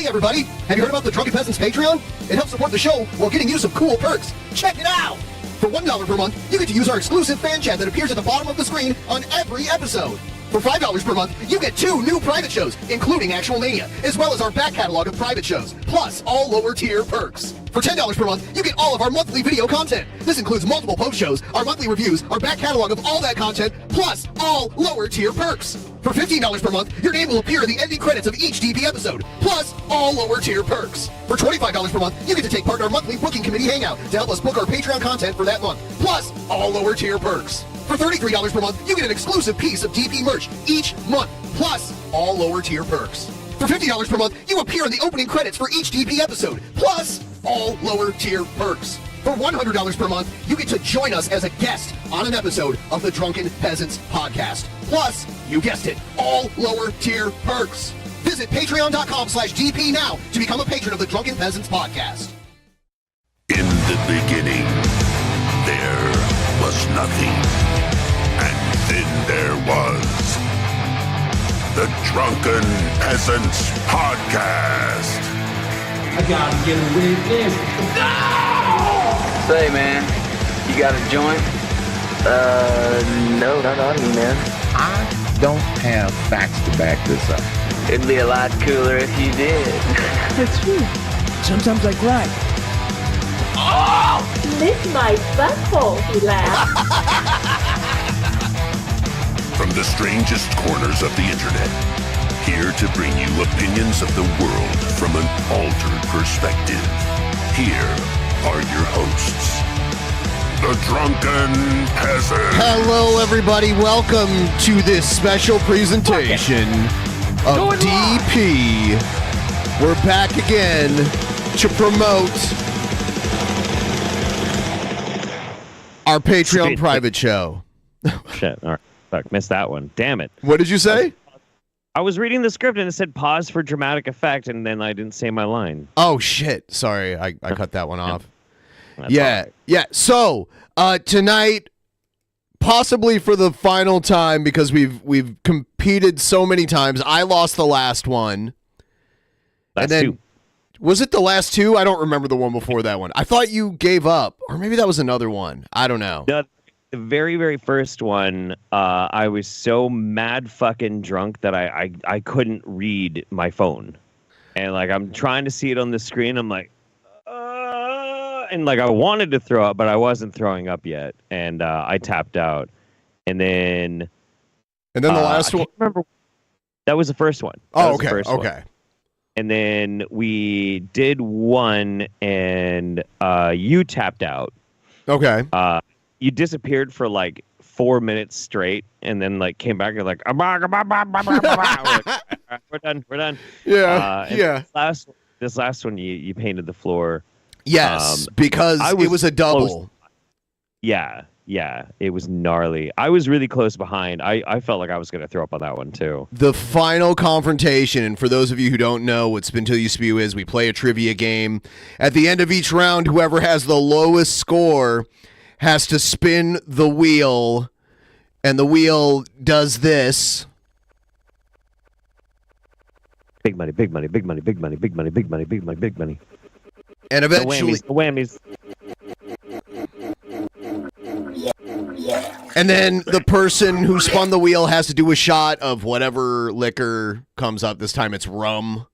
Hey everybody, have you heard about the Drunken Peasants Patreon? It helps support the show while getting you some cool perks. Check it out! For $1 per month, you get to use our exclusive fan chat that appears at the bottom of the screen on every episode. For $5 per month, you get 2 new private shows, including Actual Mania, as well as our back catalog of private shows, plus all lower tier perks. For $10 per month, you get all of our monthly video content. This includes multiple post shows, our monthly reviews, our back catalog of all that content, plus all lower tier perks. For $15 per month, your name will appear in the ending credits of each DP episode, plus all lower tier perks. For $25 per month, you get to take part in our monthly booking committee hangout to help us book our Patreon content for that month, plus all lower tier perks. For $33 per month, you get an exclusive piece of DP merch each month, plus all lower tier perks. For $50 per month, you appear in the opening credits for each DP episode, plus all lower tier perks. For $100 per month, you get to join us as a guest on an episode of the Drunken Peasants podcast. Plus, you guessed it, all lower tier perks. Visit patreon.com/DP now to become a patron of the Drunken Peasants podcast. In the beginning, there was nothing. And then there was the Drunken Peasants podcast. I gotta get a witness. No! Say, man, you got a joint? No, not on me, man. I don't have facts to back this up. It'd be a lot cooler if you did. That's true. Sometimes I cry. Oh! Lick my butthole, he laughed. From the strangest corners of the internet, here to bring you opinions of the world from an altered perspective. Here are your hosts, the Drunken Peasants. Hello everybody, welcome to this special presentation of DP. We're back again to promote our Patreon private show. Shit, all right. Fuck, missed that one. Damn it. What did you say? I was reading the script and it said pause for dramatic effect, and then I didn't say my line. Oh shit, sorry, I cut that one off. That's Yeah. So tonight, possibly for the final time, because we've competed so many times. I lost the last one. That's and then, two. Was it the last two? I don't remember the one before that one. I thought you gave up, or maybe that was another one. I don't know. The very, very first one, I was so mad fucking drunk that I couldn't read my phone. And, like, I'm trying to see it on the screen. I'm like, and, like, I wanted to throw up, but I wasn't throwing up yet. And I tapped out. And then the last I one? can't remember. That was the first one. Oh, okay, okay. And then we did one, and you tapped out. Okay. You disappeared for like 4 minutes straight, and then like came back. You're like, we're done. Yeah, yeah. This last one, you painted the floor. Yes, because it was a double. Close. Yeah, it was gnarly. I was really close behind. I felt like I was going to throw up on that one too. The final confrontation, and for those of you who don't know what Spin Till You Spew is, we play a trivia game. At the end of each round, whoever has the lowest score has to spin the wheel, and the wheel does this. Big money, big money, big money, big money, big money, big money, big money, big money. And eventually... The whammies. And then the person who spun the wheel has to do a shot of whatever liquor comes up. This time it's rum.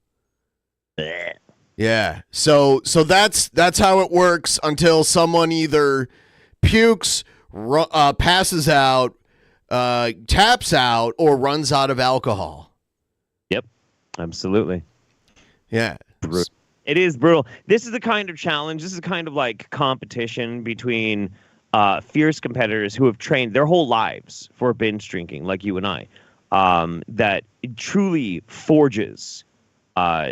Yeah. So that's how it works until someone either pukes, passes out, taps out, or runs out of alcohol. Yep. Absolutely. Yeah. It is brutal. This is the kind of challenge. This is kind of like competition between fierce competitors who have trained their whole lives for binge drinking, like you and I, that it truly forges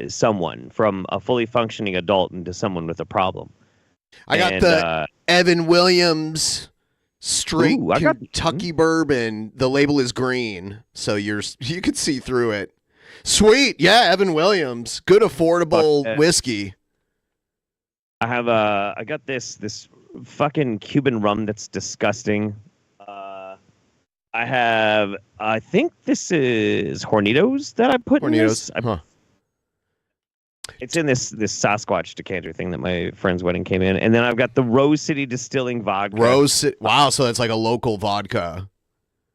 someone from a fully functioning adult into someone with a problem. I got the Evan Williams straight Kentucky bourbon. The label is green, so you can see through it. Sweet, yeah, Evan Williams, good affordable whiskey. I got this fucking Cuban rum that's disgusting. I think this is Hornitos that I put in this. It's in this Sasquatch decanter thing that my friend's wedding came in, and then I've got the Rose City Distilling vodka. Wow, so that's like a local vodka.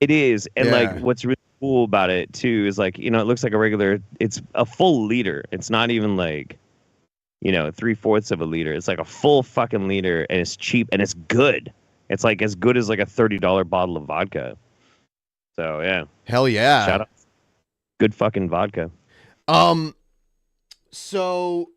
It is, and Yeah. like what's really cool about it too is like, you know, it looks like a regular. It's a full liter. It's not even like, you know, 3/4 of a liter. It's like a full fucking liter, and it's cheap and it's good. It's like as good as like a $30 bottle of vodka. So yeah, Hell yeah. shout out, good fucking vodka. So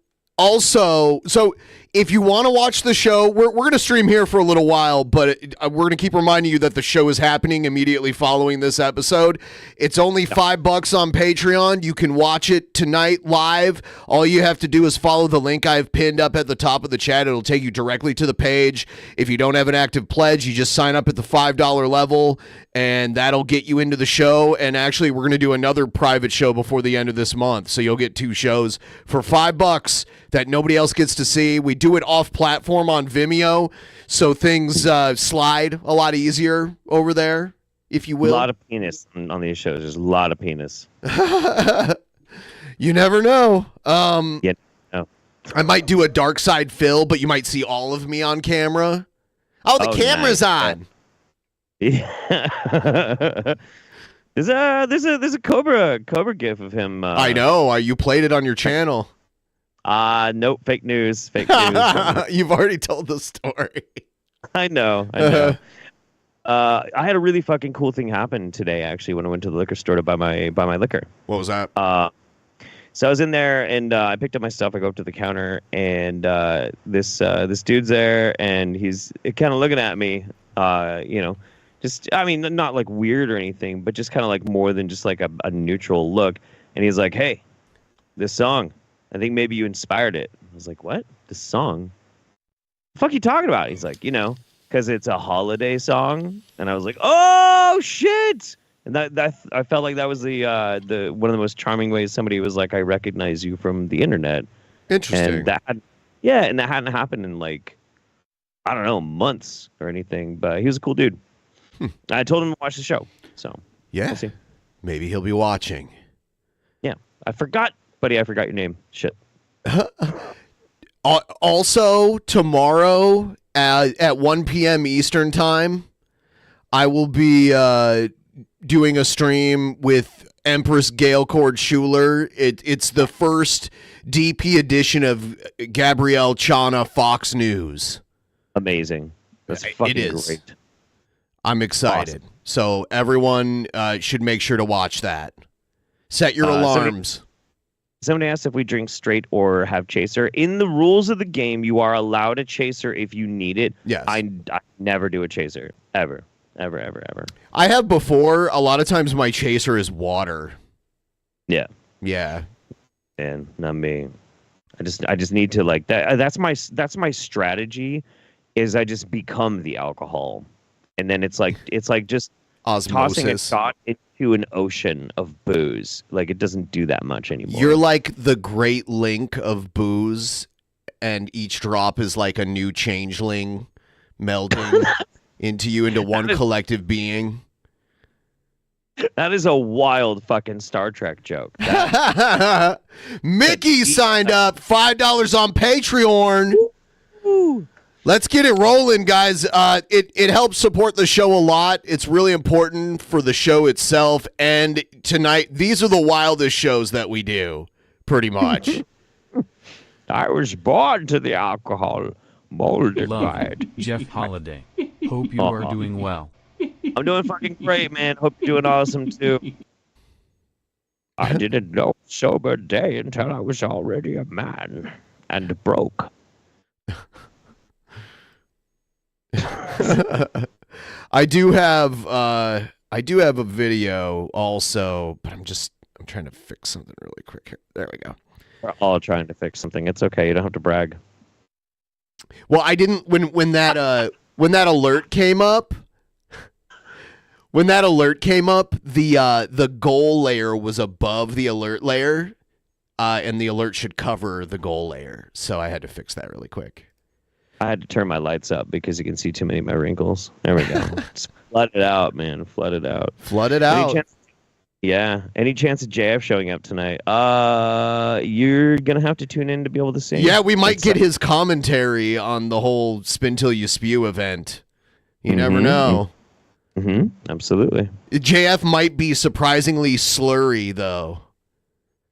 if you want to watch the show, we're going to stream here for a little while, but we're going to keep reminding you that the show is happening immediately following this episode. It's only $5 on Patreon. You can watch it tonight live. All you have to do is follow the link I've pinned up at the top of the chat. It'll take you directly to the page. If you don't have an active pledge, you just sign up at the $5 level, and that'll get you into the show. And actually, we're going to do another private show before the end of this month, so you'll get 2 shows for $5 that nobody else gets to see. We do it off platform on Vimeo, so things slide a lot easier over there, if you will. A lot of penis on these shows. There's a lot of penis. You never know. Yeah, no. I might do a dark side Phil, but you might see all of me on camera. Oh, the camera's on. Yeah. There's a Cobra gif of him. I know. You played it on your channel. Nope, fake news. Fake news. You've already told the story. I know. I had a really fucking cool thing happen today, actually, when I went to the liquor store to buy my liquor. What was that? So I was in there, and I picked up my stuff. I go up to the counter, and this dude's there, and he's kind of looking at me, you know, just, I mean, not like weird or anything, but just kind of like more than just like a neutral look. And he's like, "Hey, this song, I think maybe you inspired it." I was like, "What? This song? The fuck you talking about?" He's like, "You know, because it's a holiday song." And I was like, "Oh shit!" And that I felt like that was the one of the most charming ways somebody was like, "I recognize you from the internet." Interesting. And that hadn't happened in like, I don't know, months or anything. But he was a cool dude. I told him to watch the show. So yeah, we'll see. Maybe he'll be watching. Yeah, I forgot, buddy. I forgot your name. Shit. Also, tomorrow at 1 p.m. Eastern time, I will be doing a stream with Empress Gailcord Schuler. It's the first DP edition of Gabrielle Chana Fox News. Amazing. That's fucking it is. great. I'm excited. Awesome. So everyone should make sure to watch that. Set your alarms. Somebody asked if we drink straight or have chaser. In the rules of the game, you are allowed a chaser if you need it. Yes. I never do a chaser. Ever. I have before. A lot of times my chaser is water. Yeah. Yeah. And not me. I just need to like that. That's my strategy. Is I just become the alcohol, and then it's like just osmosis. Tossing a shot into an ocean of booze. Like it doesn't do that much anymore. You're like the Great Link of booze, and each drop is like a new changeling melding into one collective being. That is a wild fucking Star Trek joke. Mickey signed up $5 on Patreon. Let's get it rolling, guys. It helps support the show a lot. It's really important for the show itself. And tonight, these are the wildest shows that we do, pretty much. I was born to the alcohol, molded by it. Jeff Holiday. Hope you are doing well. I'm doing fucking great, man. Hope you're doing awesome, too. I didn't know sober day until I was already a man and broke. I do have a video also, but I'm trying to fix something really quick here. There we go. We're all trying to fix something. It's okay. You don't have to brag. Well, I didn't when that alert came up. When that alert came up, the goal layer was above the alert layer, and the alert should cover the goal layer. So I had to fix that really quick. I had to turn my lights up because you can see too many of my wrinkles. There we go. Just flood it out, man. Flood it out. Flood it out. Yeah. Any chance of JF showing up tonight? You're gonna have to tune in to be able to see. Yeah, we might get his commentary on the whole Spin Till You Spew event. You never know. Absolutely. JF might be surprisingly slurry though.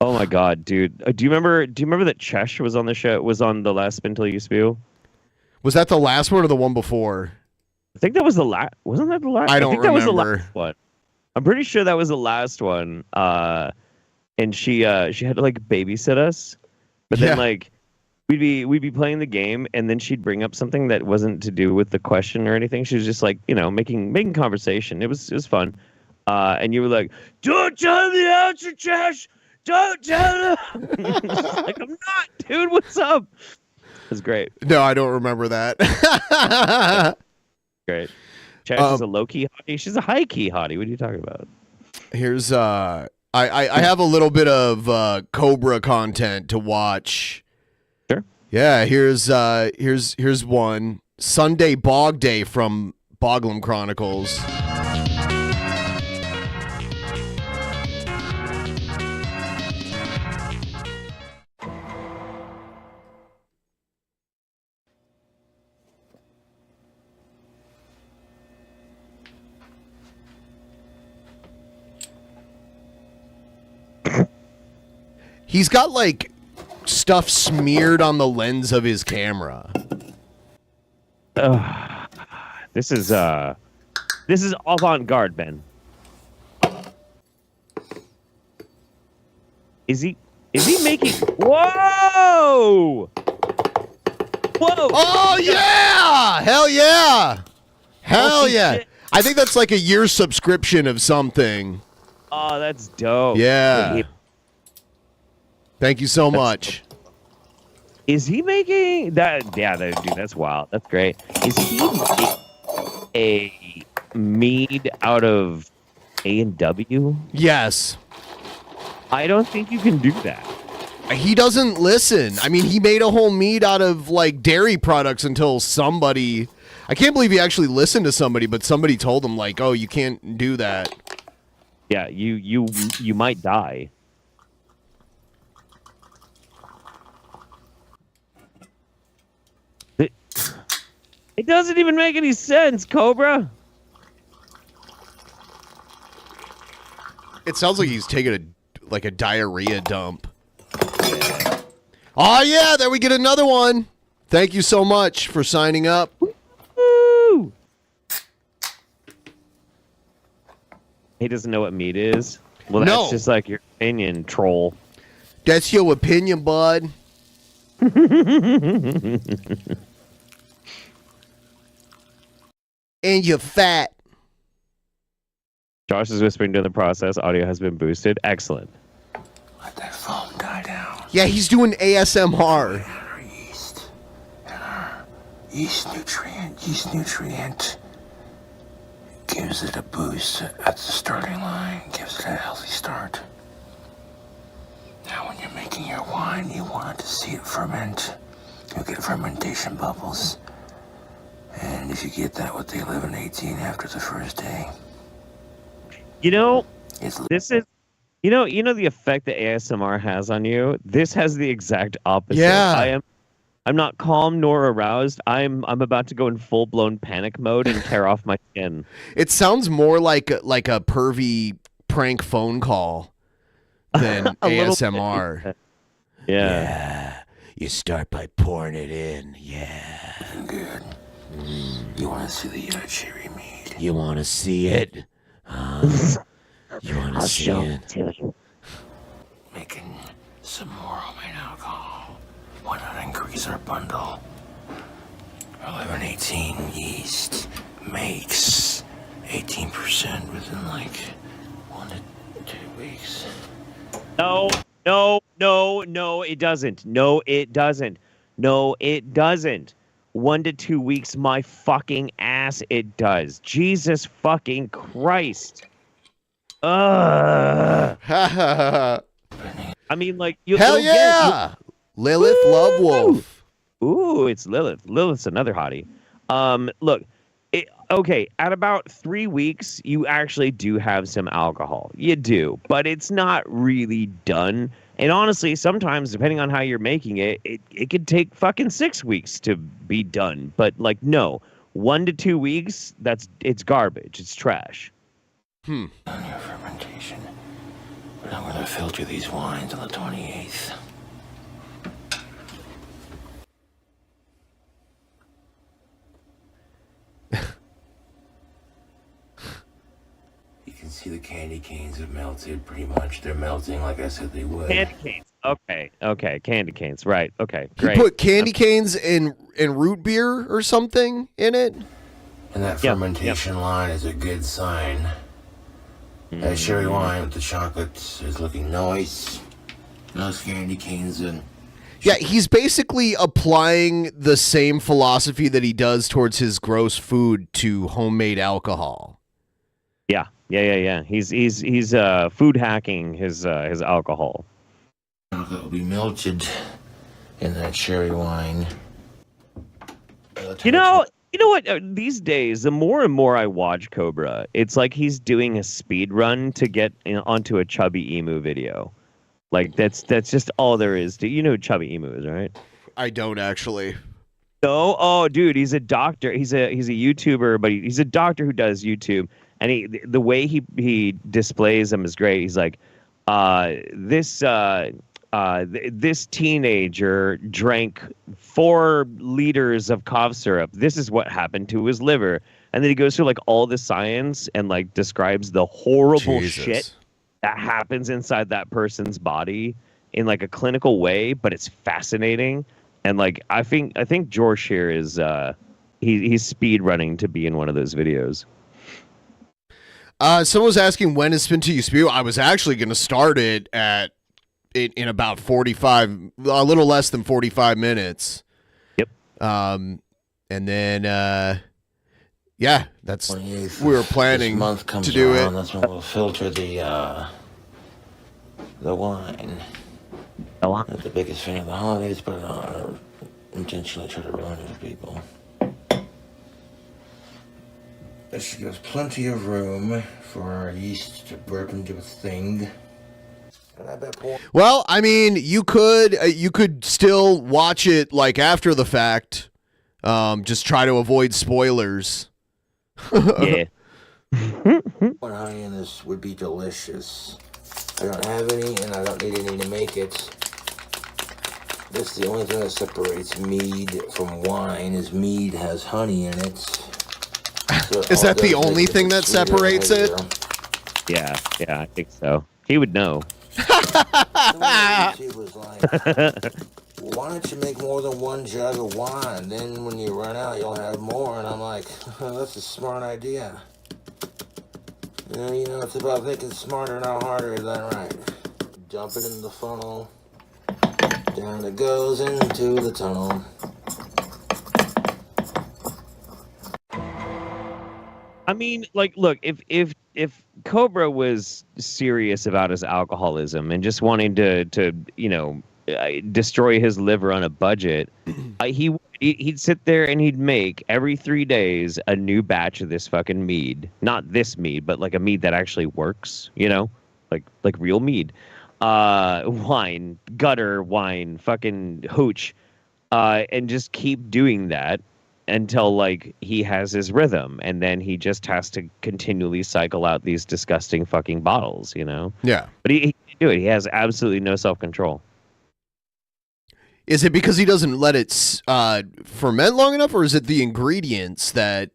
Oh my god, dude! Do you remember that Chesh was on the show? Was on the last Spin Till You Spew? Was that the last one or the one before? I think that was the last. Wasn't that the last? I don't think that was the remember. last one. I'm pretty sure that was the last one. And she had to like babysit us, but then like we'd be playing the game, and then she'd bring up something that wasn't to do with the question or anything. She was just like, making conversation. It was fun. And you were like, "Don't tell the answer, Chesh. Don't tell them." Like, I'm not, dude. What's up? It was great. No, I don't remember that. Great. Chesh is a low-key hottie. She's a high-key hottie. What are you talking about? Here's I have a little bit of Cobra content to watch. Sure. Yeah, here's one. Sunday Bog Day from Boglum Chronicles. He's got like stuff smeared on the lens of his camera. This is avant-garde, Ben. Is he making? Whoa! Whoa! Oh yeah! Hell yeah! Hell yeah! Shit. I think that's like a year's subscription of something. Oh, that's dope. Yeah. Thank you so much. Is he making that? Yeah, dude, that's wild. That's great. Is he making a mead out of A&W? Yes. I don't think you can do that. He doesn't listen. I mean, he made a whole mead out of like dairy products until somebody. I can't believe he actually listened to somebody, but somebody told him like, "Oh, you can't do that." Yeah, you might die. It doesn't even make any sense, Cobra. It sounds like he's taking a diarrhea dump. Oh yeah, there we get another one. Thank you so much for signing up. Woo! He doesn't know what meat is. Well, that's just like your opinion, troll. That's your opinion, bud. And you're fat. Josh is whispering during the process. Audio has been boosted. Excellent. Let that foam die down. Yeah, he's doing ASMR. Our yeast. And our yeast nutrient gives it a boost at the starting line, gives it a healthy start. Now when you're making your wine, you want to see it ferment. You'll get fermentation bubbles. And if you get that with the 11-18 after the first day, this is, the effect that ASMR has on you. This has the exact opposite. Yeah. I'm not calm nor aroused. I'm about to go in full blown panic mode and tear off my skin. It sounds more like a pervy prank phone call than ASMR. Yeah. you start by pouring it in. Yeah. Good. You want to see the cherry mead? You want to see it? You want to see it? Making some more homemade alcohol. Why not increase our bundle? 11-18 yeast makes 18% within like 1 to 2 weeks. No, it doesn't. No, it doesn't. 1 to 2 weeks, my fucking ass, it does. Jesus fucking Christ. Ugh. I mean, like, hell yeah! Lilith Love Wolf. Ooh, it's Lilith. Lilith's another hottie. Look, okay, at about 3 weeks, you actually do have some alcohol. You do, but it's not really done. And honestly, sometimes, depending on how you're making it, it could take fucking 6 weeks to be done. But like, no, 1 to 2 weeks, it's garbage. It's trash. On your fermentation. But I'm gonna filter these wines on the 28th. You can see the candy canes have melted pretty much. They're melting like I said they would. Candy canes. Okay, candy canes. Right. Okay, He great. put candy canes in root beer or something in it. And that fermentation line is a good sign. That sherry wine with the chocolate is looking nice. Those candy canes and Yeah, he's basically applying the same philosophy that he does towards his gross food to homemade alcohol. Yeah. He's food hacking his alcohol. chocolate will be melted in that sherry wine. You know what? These days, the more and more I watch Cobra, it's like he's doing a speed run to get onto a Chubby Emu video. Like that's just all there is to. You know who Chubby Emu is, right? I don't actually. No, oh, dude, he's a doctor. He's a YouTuber, but he's a doctor who does YouTube. And the way he displays them is great. He's like, this teenager drank 4 liters of cough syrup. This is what happened to his liver. And then he goes through like all the science and like describes the horrible shit that happens inside that person's body in like a clinical way, but it's fascinating. And like I think George here is he's speed running to be in one of those videos. Someone was asking when is Spin Till You Spew. I was actually going to start it in about 45, a little less than 45 minutes. Yep. And then yeah, that's we were planning to do it. That's when we'll filter the wine. Not the biggest fan of the holidays, but intentionally try to ruin it for people. This should give us plenty of room for our yeast to burp into a thing. And I bet Well, I mean, you could still watch it like after the fact. Just try to avoid spoilers. Yeah. honey in this would be delicious. I don't have any, and I don't need any to make it. This is the only thing that separates mead from wine. Is mead has honey in it. So is that the only thing that separates it? Yeah, I think so. He would know. YouTube was like, why don't you make more than 1 jug of wine? Then when you run out, you'll have more. And I'm like, that's a smart idea. You know, it's about thinking smarter, not harder. Is that right? Dump it in the funnel. Down it goes into the tunnel. I mean, like, look, if Cobra was serious about his alcoholism and just wanting to destroy his liver on a budget, he'd sit there and he'd make every 3 days a new batch of this fucking mead. Not this mead, but like a mead that actually works, like real mead. Wine, gutter wine, fucking hooch, and just keep doing that until like he has his rhythm, and then he just has to continually cycle out these disgusting fucking bottles, Yeah. But he can do it. He has absolutely no self-control. Is it because he doesn't let it ferment long enough, or is it the ingredients that?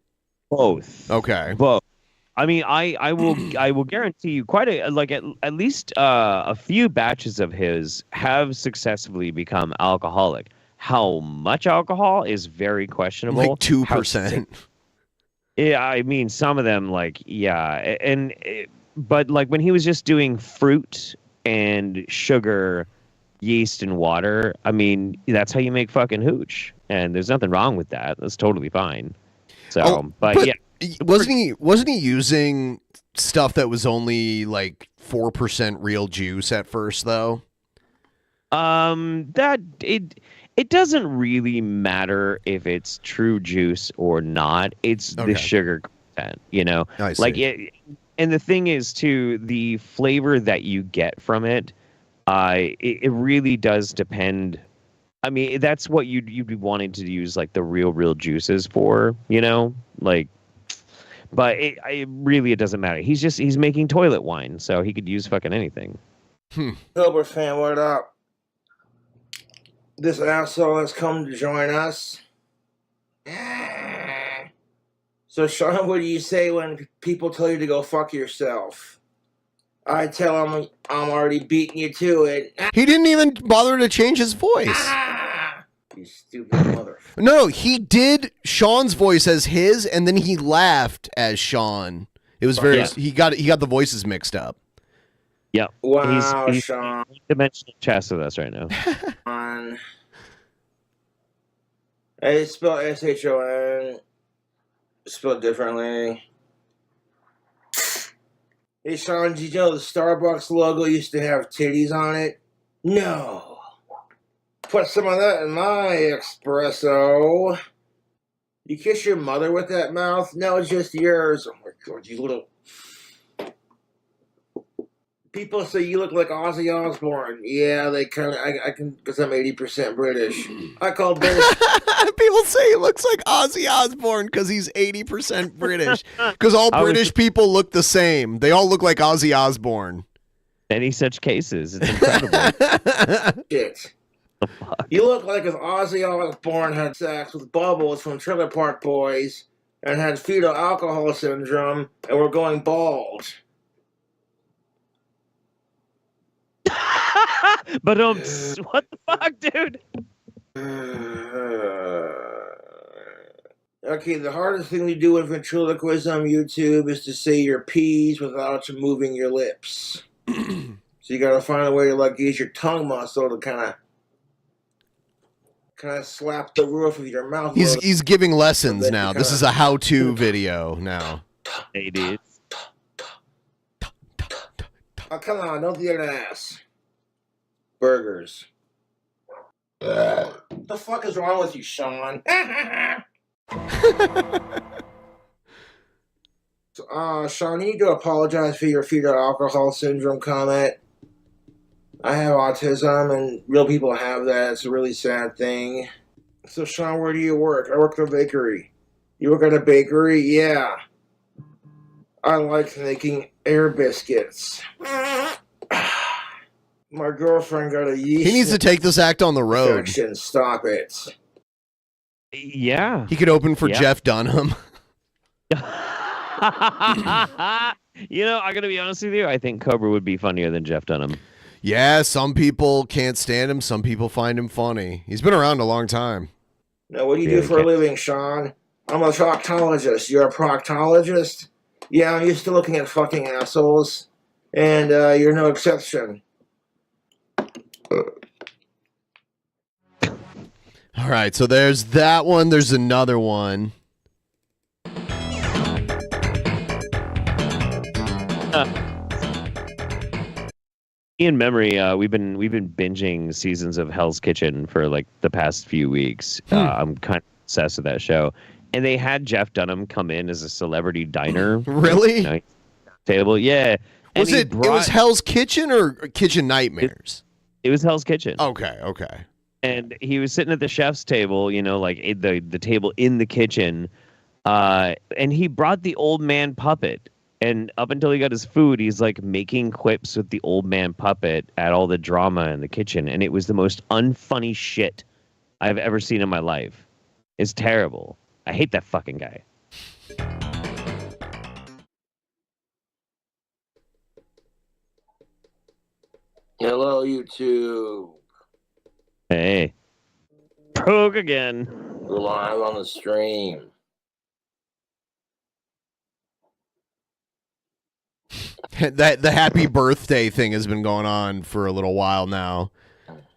Both. Okay. Both. I mean, I will guarantee you at least a few batches of his have successfully become alcoholic. How much alcohol is very questionable. Like 2%. Yeah, I mean, some of them, but like when he was just doing fruit and sugar, yeast and water, I mean, that's how you make fucking hooch, and there's nothing wrong with that. That's totally fine. So, but yeah. Wasn't he using stuff that was only like 4% real juice at first though? It It doesn't really matter if it's true juice or not. It's the sugar content, you know. I see. Like it, and the thing is too, the flavor that you get from it, it really does depend. I mean, that's what you'd be wanting to use like the real juices for, you know, like. But it doesn't matter. He's making toilet wine, so he could use fucking anything. Cobra fan, what up? This asshole has come to join us. So, Sean, what do you say when people tell you to go fuck yourself? I tell them I'm already beating you to it. He didn't even bother to change his voice. You stupid mother. No, he did Sean's voice as his, and then he laughed as Sean. It was very. He got the voices mixed up. Yeah. Wow, he's Sean. Dimensional chess with us right now. It's spelled S-H-O-N. Spelled differently. Hey, Sean, did you know the Starbucks logo used to have titties on it? No. Put some of that in my espresso. You kiss your mother with that mouth? No, it's just yours. Oh my God, you little... People say you look like Ozzy Osbourne. Yeah, they kind of... I can... Because I'm 80% British. I call British... People say he looks like Ozzy Osbourne because he's 80% British. Because all British people look the same. They all look like Ozzy Osbourne. Any such cases. It's incredible. Shit. You look like if Ozzy Osbourne had sex with Bubbles from Trailer Park Boys and had fetal alcohol syndrome and were going bald. But what the fuck, dude? Okay, the hardest thing to do in ventriloquism on YouTube is to say your P's without moving your lips. So you gotta find a way to like use your tongue muscle to kind of slap the roof of your mouth. He's giving lessons now. This is a how-to video now. Hey, dude. Oh, come on, don't eat an ass. Burgers. What the fuck is wrong with you, Sean? Sean, you need to apologize for your fetal alcohol syndrome comment. I have autism, and real people have that. It's a really sad thing. So, Sean, where do you work? I work at a bakery. You work at a bakery? Yeah. I like making air biscuits. My girlfriend got a yeast. He needs to take this act on the road. infection. Stop it. Yeah. He could open for Jeff Dunham. You know, I'm gonna be honest with you. I think Cobra would be funnier than Jeff Dunham. Yeah, some people can't stand him. Some people find him funny. He's been around a long time. Now, what do you do for a living, Sean? I'm a proctologist. You're a proctologist? Yeah, I'm used to looking at fucking assholes, and you're no exception. All right, so there's that one. There's another one. In memory, we've been binging seasons of Hell's Kitchen for like the past few weeks. I'm kind of obsessed with that show, and they had Jeff Dunham come in as a celebrity diner. Really? You know, table, yeah. And Was it was Hell's Kitchen or Kitchen Nightmares? It was Hell's Kitchen. Okay. And he was sitting at the chef's table, you know, like the table in the kitchen, and he brought the old man puppet. And up until he got his food, he's like making quips with the old man puppet at all the drama in the kitchen. And it was the most unfunny shit I've ever seen in my life. It's terrible. I hate that fucking guy. Hello, YouTube. Hey. Broke again. We're live on the stream. The happy birthday thing has been going on for a little while now.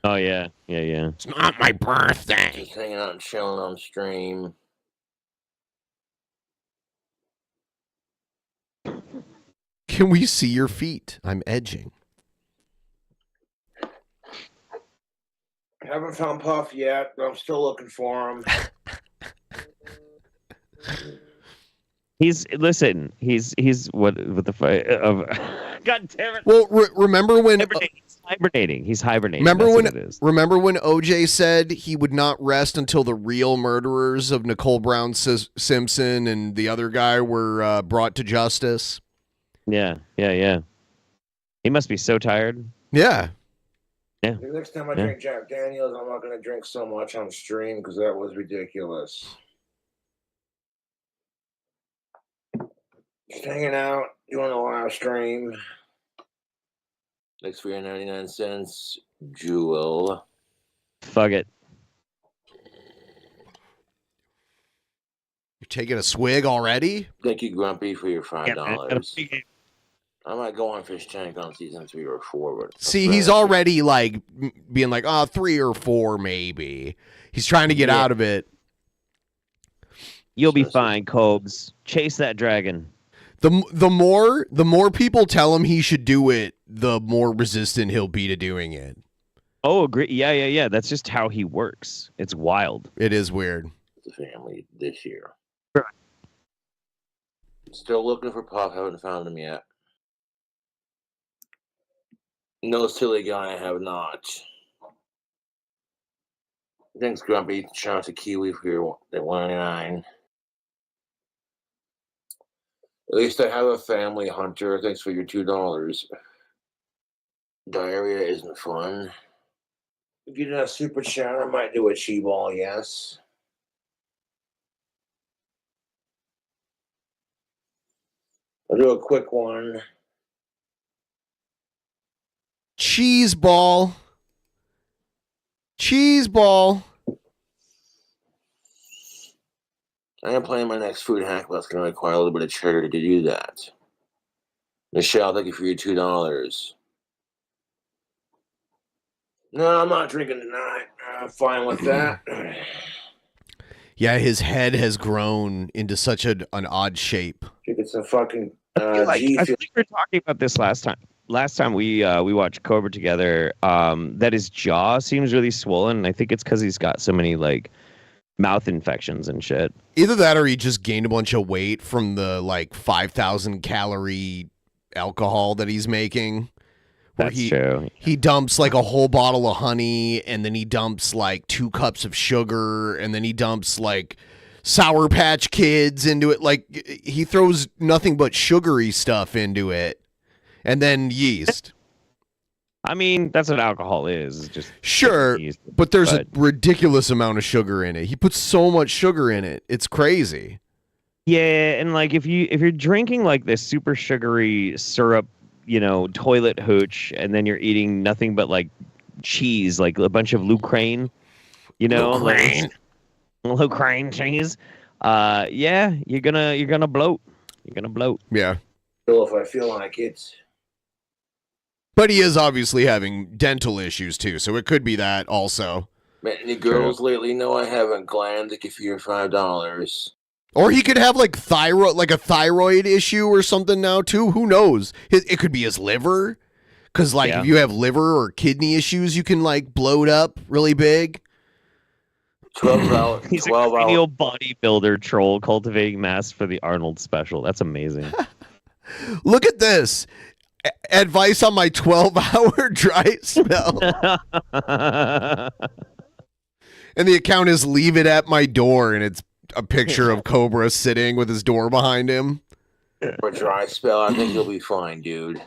Oh, yeah. It's not my birthday. Just hanging out and chilling on stream. Can we see your feet? I'm edging. Haven't found Puff yet, but I'm still looking for him. He's what the fuck of God damn it. Well, remember when hibernating. He's hibernating. Remember when OJ said he would not rest until the real murderers of Nicole Brown Simpson and the other guy were brought to justice? Yeah. He must be so tired. Yeah. Yeah. The next time I drink Jack Daniels, I'm not going to drink so much on stream because that was ridiculous. Just hanging out, doing a live stream. Thanks for your 99 cents, Jewel. Fuck it. You're taking a swig already? Thank you, Grumpy, for your $5. I might go on Fish Tank on season 3 or 4. But see, he's already like being like, 3 or 4 maybe. He's trying to get out of it. You'll be fine, Cobes. Chase that dragon. The more people tell him he should do it, the more resistant he'll be to doing it. Oh, agree. Yeah. That's just how he works. It's wild. It is weird. The family this year. Still looking for Puff. Haven't found him yet. No silly guy, I have not. Thanks, Grumpy. Shout out to Kiwi for your 199. At least I have a family, Hunter. Thanks for your $2. Diarrhea isn't fun. Get a super chat. I might do a chi ball, yes. I'll do a quick one. Cheese ball. Cheese ball. I am planning my next food hack, but it's going to require a little bit of charity to do that. Michelle, thank you for your $2. No, I'm not drinking tonight. I'm fine with that. Yeah, his head has grown into such an odd shape. Drinking some fucking I think we were talking about this last time. Last time we watched Cobra together, that his jaw seems really swollen. And I think it's because he's got so many like mouth infections and shit. Either that or he just gained a bunch of weight from the like 5,000 calorie alcohol that he's making. That's true. He dumps like a whole bottle of honey, and then he dumps like 2 cups of sugar, and then he dumps like Sour Patch Kids into it. Like he throws nothing but sugary stuff into it, and then yeast. I mean, that's what alcohol is. It's just sure, but there's a ridiculous amount of sugar in it. He puts so much sugar in it. It's crazy. Yeah, and like if you're drinking like this super sugary syrup, toilet hooch, and then you're eating nothing but like cheese, like a bunch of Lucrane, Lucrane cheese. Yeah, you're gonna bloat. You're gonna bloat. Yeah. If I feel like it. But he is obviously having dental issues too, so it could be that also. Met any girls lately? No, I haven't. Glam, thank you for your $5. Or he could have like a thyroid issue or something now too. Who knows? It could be his liver, because if you have liver or kidney issues, you can like bloat up really big. 12 hours. He's a cranial bodybuilder troll cultivating mass for the Arnold special. That's amazing. Look at this. Advice on my 12-hour dry spell. And the account is leave it at my door, and it's a picture of Cobra sitting with his door behind him. For a dry spell, I think you'll be fine, dude.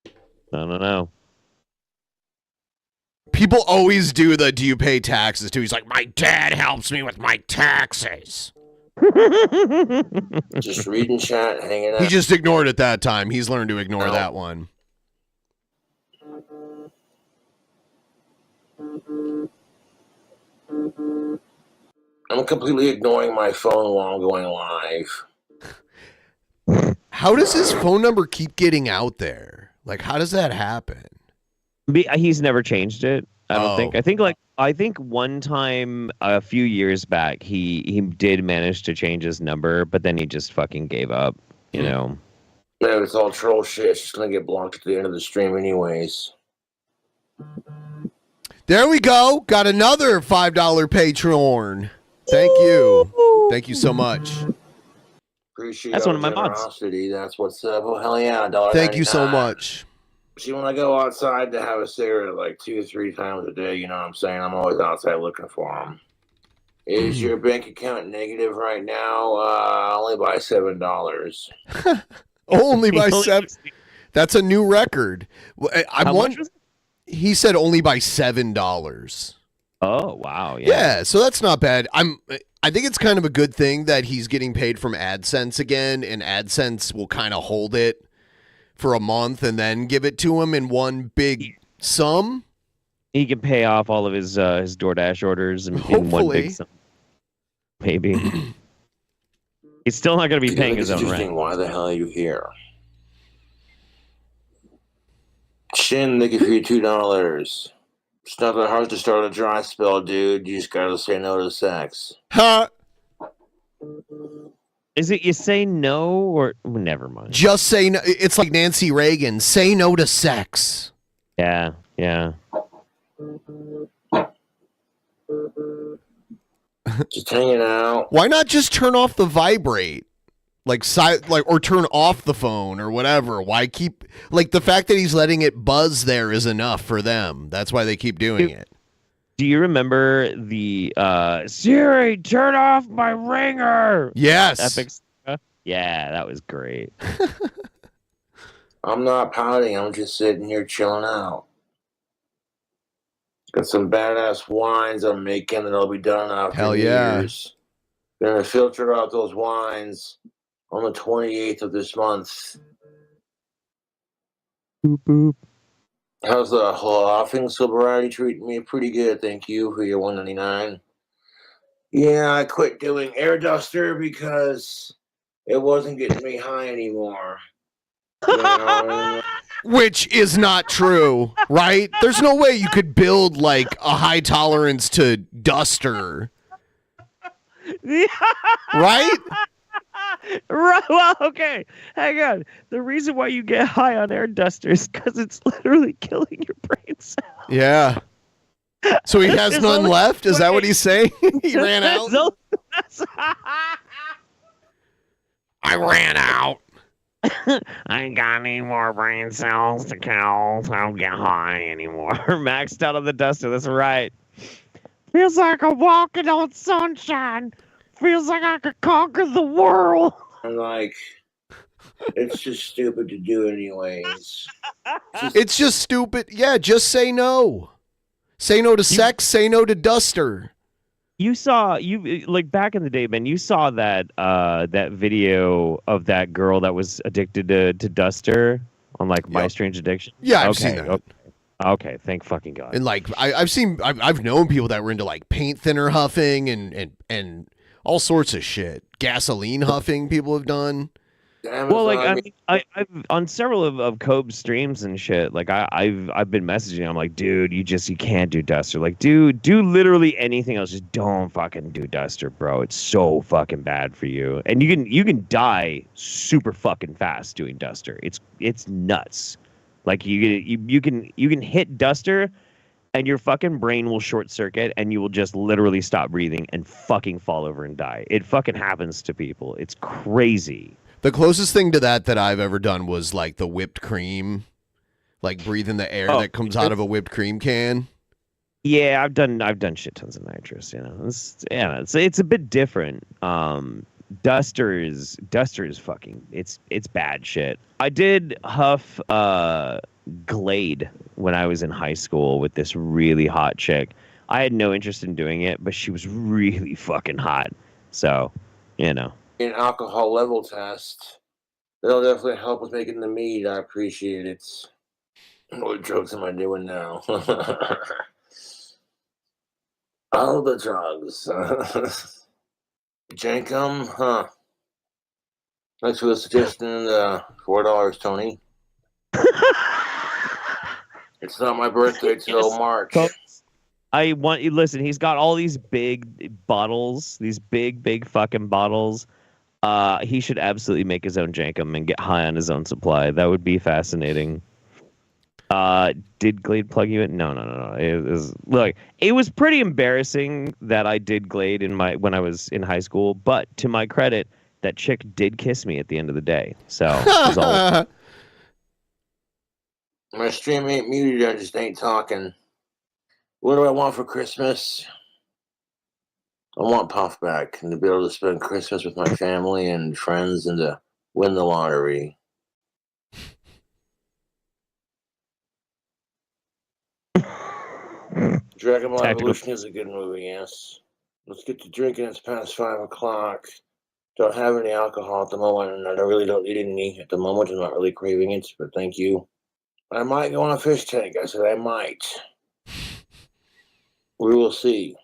I don't know. People always do the do you pay taxes too. He's like, my dad helps me with my taxes. Just reading chat, hanging out. He just ignored it that time. He's learned to ignore that one. I'm completely ignoring my phone while I'm going live. How does his phone number keep getting out there? Like, how does that happen? He's never changed it. I don't think. I think one time a few years back he did manage to change his number, but then he just fucking gave up. Man, it's all troll shit. It's just gonna get blocked at the end of the stream, anyways. There we go. Got another $5 Patreon. Thank you. Thank you so much. Appreciate That's all one of the my mods. generosity. That's what's up. Oh, hell yeah. $1.99. Thank you so much. See, when I go outside to have a cigarette like 2 or 3 times a day, you know what I'm saying? I'm always outside looking for them. Is your bank account negative right now? Only by $7. Only by 7. That's a new record. How much was it? He said only by $7. Oh wow, Yeah, so that's not bad. I think it's kind of a good thing that he's getting paid from AdSense again, and AdSense will kind of hold it for a month and then give it to him in one big sum. He can pay off all of his DoorDash orders in one big sum. Maybe. He's still not going to be paying his own rent. Why the hell are you here? Shin, thank you for your $2. It's not that hard to start a dry spell, dude. You just gotta say no to sex. Huh? Is it you say no or never mind? Just say no. It's like Nancy Reagan. Say no to sex. Yeah, yeah. Just hanging out. Why not just turn off the vibrate? Or turn off the phone or whatever. Why keep the fact that he's letting it buzz there is enough for them. That's why they keep doing it. Do you remember the Siri, turn off my ringer? Yes. Epic stuff? Yeah, that was great. I'm not pouting. I'm just sitting here chilling out. Got some badass wines I'm making that'll be done after Hell New yeah. Year's. Gonna filter out those wines on the 28th of this month. Boop, boop. How's the laughing sobriety treating me? Pretty good, thank you for your $1.99. Yeah, I quit doing air duster because it wasn't getting me high anymore. You know? Which is not true, right? There's no way you could build a high tolerance to duster. Right? Right. Well, okay. Hang on. The reason why you get high on air duster is because it's literally killing your brain cells. Yeah. So he has none left? Is that what he's saying? He ran out? I ran out. I ain't got any more brain cells to kill, so I don't get high anymore. Maxed out on the duster. That's right. Feels like I'm walking on sunshine. Feels like I could conquer the world. I'm like, it's just stupid to do anyways. It's just stupid. Yeah, just say no. Say no to sex. Say no to duster. You saw back in the day, Ben. You saw that that video of that girl that was addicted to duster on My Strange Addiction. Yeah, I've seen that. Okay, thank fucking God. And I've known people that were into paint thinner huffing and all sorts of shit. Gasoline huffing people have done. Well, I've on several of Cobe's streams and shit. I've been messaging. I'm like, dude, you can't do duster. Do literally anything else. Just don't fucking do duster, bro. It's so fucking bad for you, and you can die super fucking fast doing duster. It's nuts. You can hit duster, and your fucking brain will short circuit, and you will just literally stop breathing and fucking fall over and die. It fucking happens to people. It's crazy. The closest thing to that I've ever done was the whipped cream, breathing the air that comes out of a whipped cream can. Yeah, I've done shit tons of nitrous. It's a bit different. Duster is fucking it's bad shit. I did huff Glade when I was in high school with this really hot chick. I had no interest in doing it, but she was really fucking hot. So, An alcohol level test. That'll definitely help with making the mead. I appreciate it. What drugs am I doing now? All the drugs. Jankum, huh? Thanks for the suggestion. $4, Tony. It's not my birthday till March. I want you listen. He's got all these big bottles, these big fucking bottles. He should absolutely make his own jankum and get high on his own supply. That would be fascinating. Did Glade plug you in? No. It was pretty embarrassing that I did Glade when I was in high school. But to my credit, that chick did kiss me at the end of the day. So it was all. My stream ain't muted. I just ain't talking. What do I want for Christmas? I want Puffback and to be able to spend Christmas with my family and friends and to win the lottery. Dragon Ball Evolution is a good movie, yes. Let's get to drinking. It's past 5 o'clock. Don't have any alcohol at the moment, and I really don't need any at the moment. I'm not really craving it, but thank you. I might go on a fish tank. I said I might. We will see.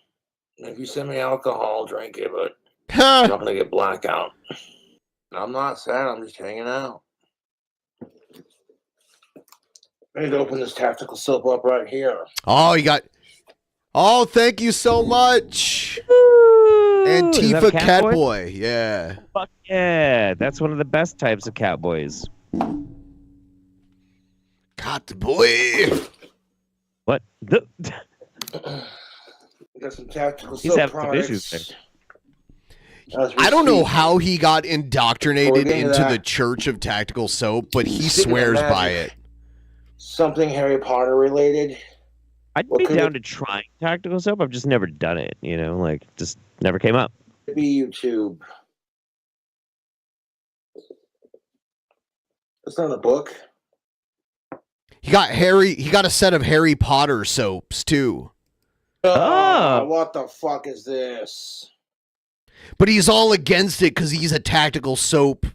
If you send me alcohol, I'll drink it, but I'm not going to get blackout. I'm not sad. I'm just hanging out. I need to open this tactical soap up right here. Oh, you got... Oh, thank you so much. Antifa Catboy. Yeah. Fuck yeah. That's one of the best types of catboys. Catboy. What? Got some tactical He's soap having some issues products. there. I don't know how he got indoctrinated Before we get into into that, the Church of Tactical Soap, but he Speaking of swears by magic, it. Something Harry Potter related. I'd What be could down it to trying tactical soap. I've just never done it, just never came up. be? YouTube. It's not a book. He got a set of Harry Potter soaps too. Oh. What the fuck is this? But he's all against it because he's a tactical soap.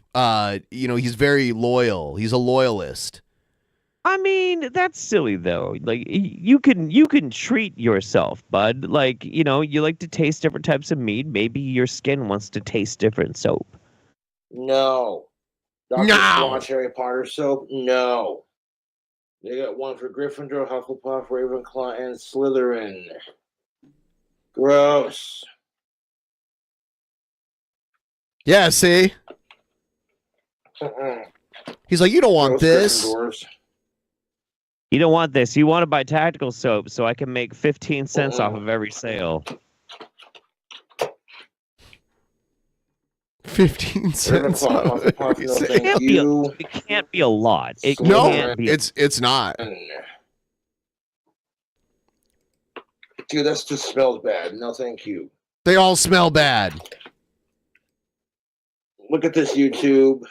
He's very loyal. He's a loyalist. I mean, that's silly though. Like you can treat yourself, bud. Like, you like to taste different types of meat. Maybe your skin wants to taste different soap. No. Dr. Squatch Harry Potter soap? No. They got one for Gryffindor, Hufflepuff, Ravenclaw, and Slytherin. Gross. Yeah, see? He's like, you don't want this. Gryffindors. You don't want this. You want to buy tactical soap so I can make 15 cents off of every sale. 15 cents. It can't be a lot. It can't be. It's not. Dude, that just smells bad. No, thank you. They all smell bad. Look at this, YouTube.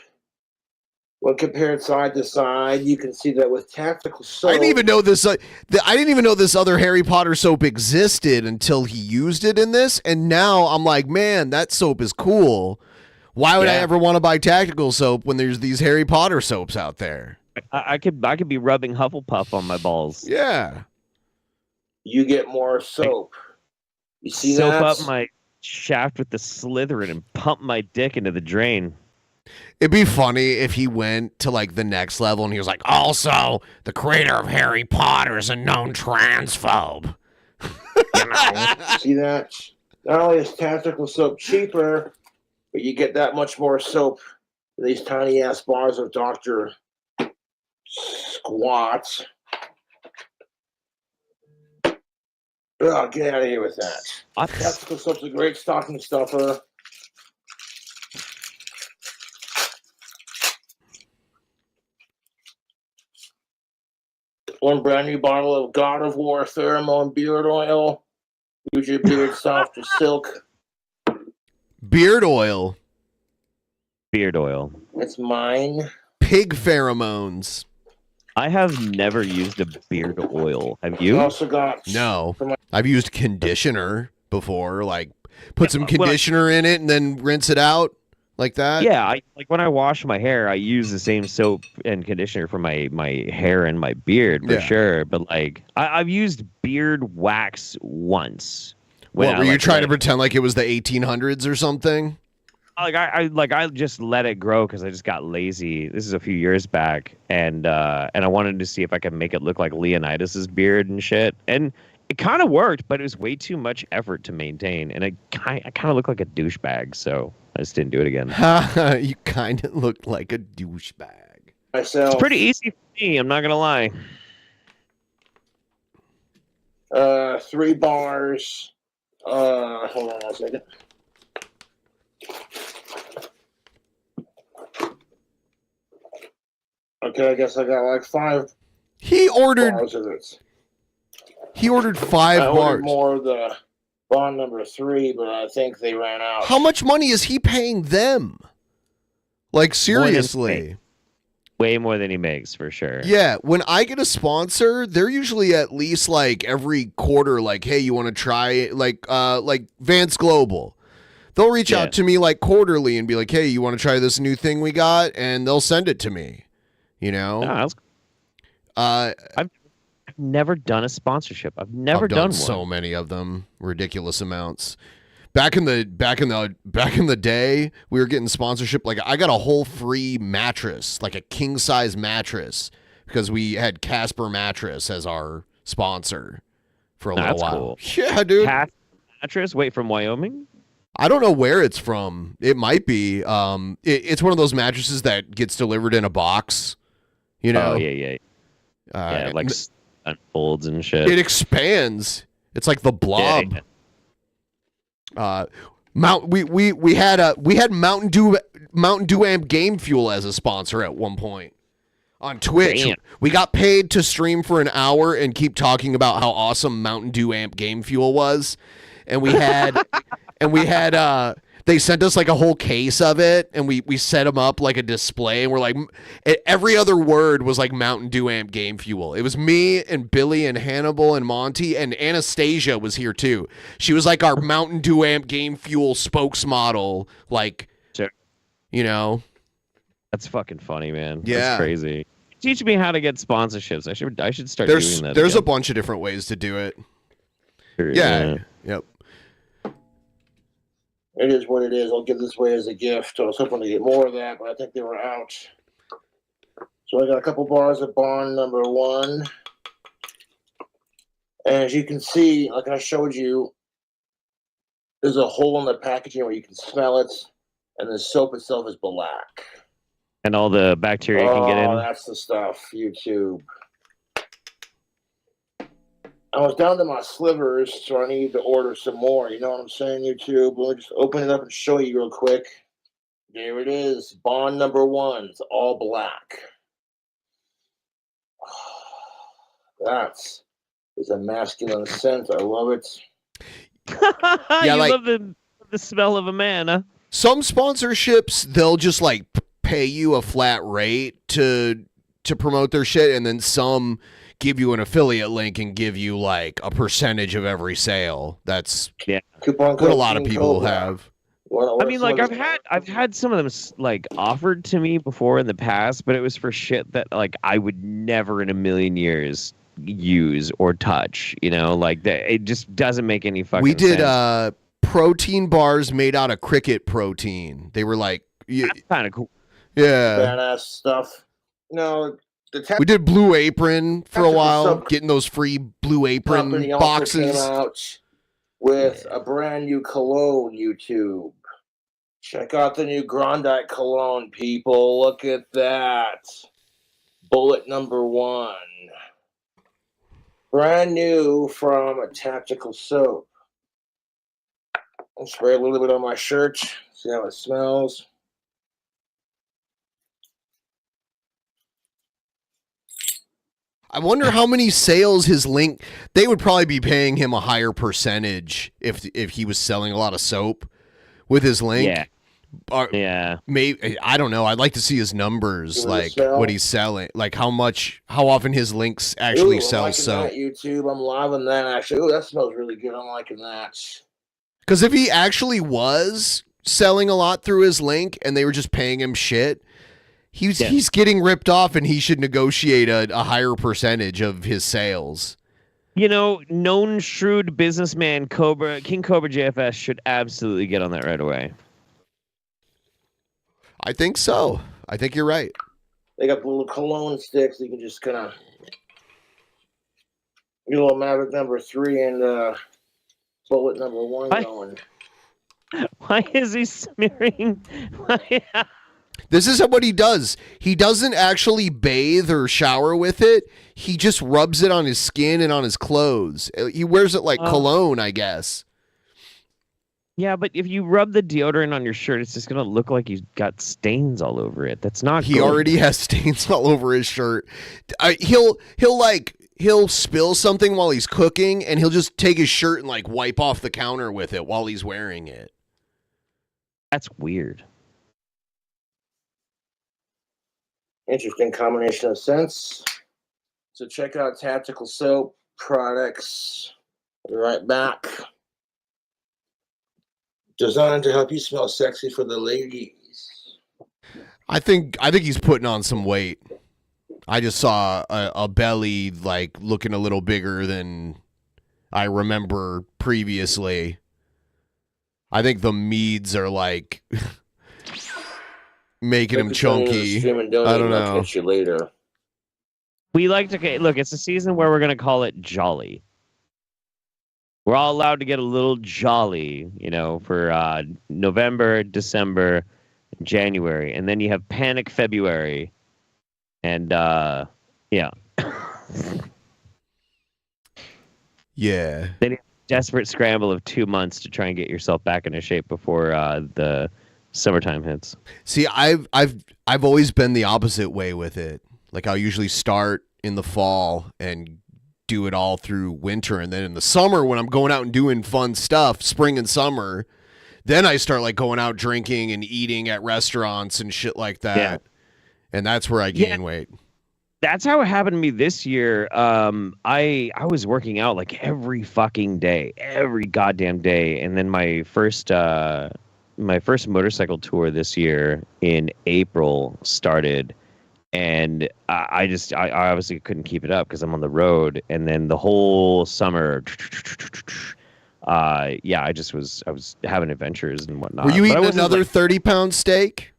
When compared side to side, you can see that with tactical soap. I didn't even know this. I didn't even know this other Harry Potter soap existed until he used it in this, and now I'm like, man, that soap is cool. Why would I ever want to buy tactical soap when there's these Harry Potter soaps out there? I could be rubbing Hufflepuff on my balls. Yeah. You get more soap. You see Soap that? up my shaft with the Slytherin and pump my dick into the drain. It'd be funny if he went to like the next level and he was like, also, the creator of Harry Potter is a known transphobe. See that? Not only is tactical soap cheaper, but you get that much more soap in these tiny ass bars of Dr. Squat. Oh, get out of here with that. Tactical soap's a great stocking stuffer. One brand new bottle of God of War pheromone beard oil. Use your beard soft as silk. Beard oil. Beard oil. It's mine. Pig pheromones. I have never used a beard oil. Have you? Also got No. I've used conditioner before. Like, put some conditioner in it and then rinse it out like that. Yeah, like when I wash my hair, I use the same soap and conditioner for my hair and my beard for sure. But like, I've used beard wax once. What, were you trying to pretend like it was the 1800s or something? I just let it grow because I just got lazy. This is a few years back, and I wanted to see if I could make it look like Leonidas's beard and shit. And it kind of worked, but it was way too much effort to maintain, and I kind of look like a douchebag, so I just didn't do it again. You kind of look like a douchebag. Myself. It's pretty easy for me. I'm not gonna lie. 3 bars. Hold on a second. Okay, I guess I got like 5 He ordered. bars of it. He ordered 5 I bars. ordered more of the bond number 3, but I think they ran out. How much money is he paying them? Like, seriously. Way more than he makes, for sure. Yeah, when I get a sponsor, they're usually at least like every quarter, like, hey, you want to try it? Like Vance Global. They'll reach out to me like quarterly and be like, hey, you want to try this new thing we got? And they'll send it to me. You know? I've never done a sponsorship. I've never done one. So many of them, ridiculous amounts. Back in the day, we were getting sponsorship. Like, I got a whole free mattress, like a king size mattress, because we had Casper Mattress as our sponsor for a little while. Cool. Yeah, dude. Casper Mattress. Wait, from Wyoming? I don't know where it's from. It might be. It's one of those mattresses that gets delivered in a box. You know? Oh yeah. Like unfolds and shit. It expands. It's like the Blob. We had Mountain Dew Amp Game Fuel as a sponsor at one point on Twitch. Damn. We got paid to stream for an hour and keep talking about how awesome Mountain Dew Amp Game Fuel was, and we had they sent us like a whole case of it, and we set them up like a display, and we're like, every other word was like Mountain Dew Amp Game Fuel. It was me and Billy and Hannibal and Monty, and Anastasia was here too. She was like our Mountain Dew Amp Game Fuel spokesmodel, like, sure. You know. That's fucking funny, man. Yeah. That's crazy. Teach me how to get sponsorships. I should start doing that. There's again. a bunch of different ways to do it. Sure, yeah. Yep. It is what it is. I'll give this away as a gift. I was hoping to get more of that, but I think they were out. So I got a couple bars of bond number 1. And as you can see, like I showed you, there's a hole in the packaging where you can smell it, and the soap itself is black. And all the bacteria can get in. Oh, that's the stuff, YouTube. I was down to my slivers, so I need to order some more. You know what I'm saying, YouTube? Let me just open it up and show you real quick. There it is. Bond number 1. It's all black. That's a masculine scent. I love it. You love the smell of a man, huh? Some sponsorships, they'll just like pay you a flat rate to promote their shit, and then some give you an affiliate link and give you like a percentage of every sale. That's what a lot of people have. I mean, like I've had some of them like offered to me before in the past, but it was for shit that like I would never in a million years use or touch. You know, like it just doesn't make any fucking sense. We did protein bars made out of cricket protein. They were like, that's kind of cool. Yeah, badass stuff. No. We did Blue Apron for a while, getting those free Blue Apron boxes. Came out with a brand new cologne, YouTube. Check out the new Grandite cologne, people. Look at that. Bullet number 1. Brand new from a Tactical Soap. I'll spray a little bit on my shirt, see how it smells. I wonder how many sales his link. They would probably be paying him a higher percentage if he was selling a lot of soap with his link. Yeah. Maybe, I don't know. I'd like to see his numbers, like what he's selling, like how often his links actually sell soap. That, YouTube, I'm loving that actually. Ooh, that smells really good. I'm liking that. Because if he actually was selling a lot through his link and they were just paying him shit, he's getting ripped off, and he should negotiate a higher percentage of his sales. You know, known shrewd businessman King Cobra JFS should absolutely get on that right away. I think so. I think you're right. They got the little cologne sticks. You can just kind of get a little Maverick number 3 and bullet number 1 going. Why is he smearing? This is what he does. He doesn't actually bathe or shower with it. He just rubs it on his skin and on his clothes. He wears it like cologne, I guess. Yeah, but if you rub the deodorant on your shirt, it's just gonna look like you've got stains all over it. That's not. He good. already has stains all over his shirt. He'll spill something while he's cooking, and he'll just take his shirt and like wipe off the counter with it while he's wearing it. That's weird. Interesting combination of scents. So check out Tactical Soap products. Be right back. Designed to help you smell sexy for the ladies. I think he's putting on some weight. I just saw a belly like looking a little bigger than I remember previously. I think the meads are like making him chunky. I don't know. I'll catch you later. We like to look. It's a season where we're gonna call it jolly. We're all allowed to get a little jolly, for November, December, January, and then you have Panic February, and yeah. Yeah. Then you have a desperate scramble of 2 months to try and get yourself back into shape before the summertime hits. See, I've always been the opposite way with it. Like I'll usually start in the fall and do it all through winter, and then in the summer when I'm going out and doing fun stuff, spring and summer, then I start like going out drinking and eating at restaurants and shit like that. Yeah. And that's where I gain weight. That's how it happened to me this year. I was working out like every fucking day, every goddamn day, and then my first motorcycle tour this year in April started. And I obviously couldn't keep it up because I'm on the road. And then the whole summer, I was having adventures and whatnot. Were you eating another 30-pound steak?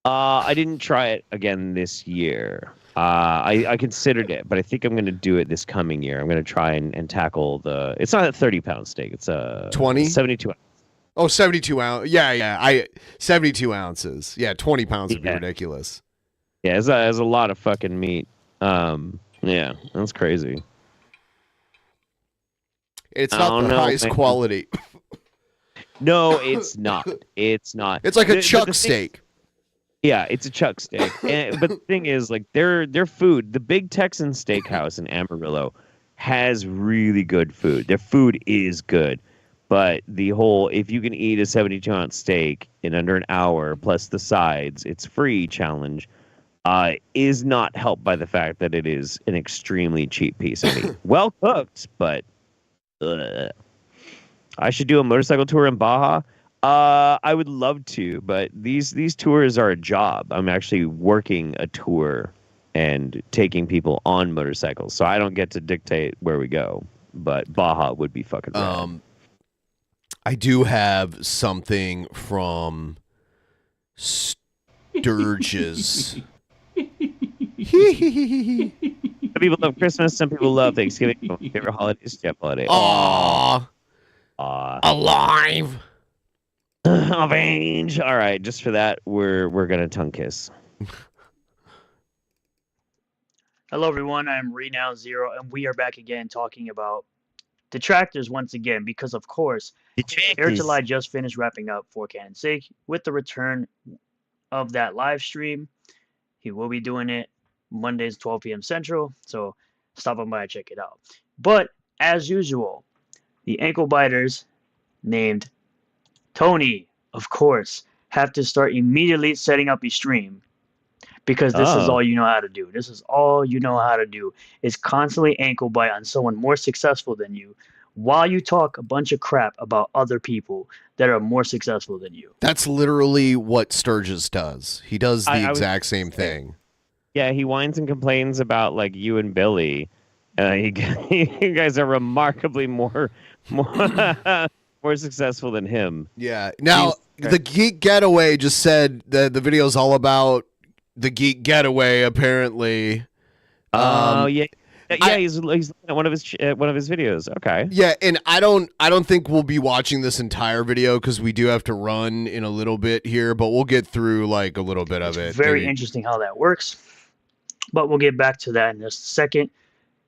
I didn't try it again this year. I considered it, but I think I'm going to do it this coming year. I'm going to try and tackle it's not a 30-pound steak. It's a 20? 72 ounces. Oh, 72 ounces. Yeah. 72 ounces. Yeah, 20 pounds would be ridiculous. Yeah, it's a lot of fucking meat. Yeah, that's crazy. It's not the highest quality. No, it's not. It's not. It's like a chuck steak. Yeah, it's a chuck steak. But the thing is, like, their food, the Big Texan Steakhouse in Amarillo has really good food. Their food is good. But if you can eat a 72-ounce steak in under an hour plus the sides, it's free challenge, is not helped by the fact that it is an extremely cheap piece of meat. Well cooked, but I should do a motorcycle tour in Baja. I would love to, but these tours are a job. I'm actually working a tour and taking people on motorcycles, so I don't get to dictate where we go. But Baja would be fucking rad. I do have something from Sturgis. Some people love Christmas. Some people love Thanksgiving. My favorite holiday is Jeff holiday. Aww. Alive. Of age. All right, just for that, we're gonna tongue kiss. Hello, everyone. I'm Renow Zero, and we are back again talking about detractors once again, because of course, Air July just finished wrapping up For Cannon's Sake with the return of that live stream. He will be doing it Mondays, 12 p.m. Central, so stop on by and check it out. But as usual, the ankle biters named Tony, of course, have to start immediately setting up a stream, because this is all you know how to do. This is all you know how to do, is constantly ankle bite on someone more successful than you while you talk a bunch of crap about other people that are more successful than you. That's literally what Sturgis does. He does the exact same thing. Yeah, he whines and complains about like you and Billy. You guys are remarkably more successful than him. Yeah. Now, the Geek Getaway just said that the video is all about the Geek Getaway, apparently. Yeah. Yeah, he's looking at one of his videos. Okay. Yeah, and I don't think we'll be watching this entire video because we do have to run in a little bit here, but we'll get through like a little bit of it. Very interesting how that works, but we'll get back to that in just a second.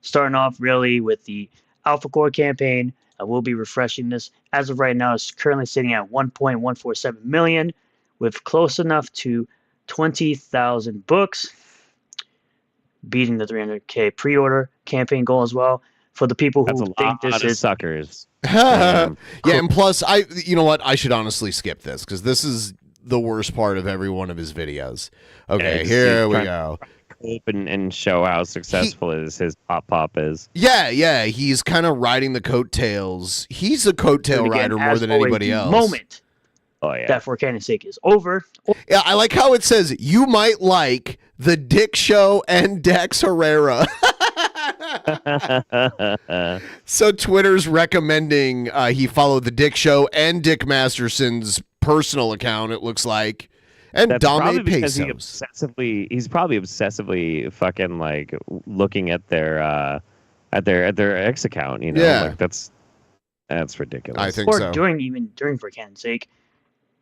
Starting off really with the Alpha Core campaign. I will be refreshing this. As of right now, it's currently sitting at 1.147 million, with close enough to 20,000 books, beating the 300K pre-order campaign goal as well. For the people who think this is suckers. Yeah, and plus, you know what? I should honestly skip this because this is the worst part of every one of his videos. Okay, here we go. And show how successful his pop is. Yeah, he's kind of riding the coattails. He's a coattail rider more than anybody else. Moment that For Cannon's Sake is over. Yeah, I like how it says you might like the Dick Show and Dex Herrera. So Twitter's recommending he follow the Dick Show and Dick Masterson's personal account, it looks like. And That's Dame because Pesos. he's probably obsessively fucking like looking at their X account, you know. Yeah. Like that's ridiculous. I think or so. during For Cannon's Sake,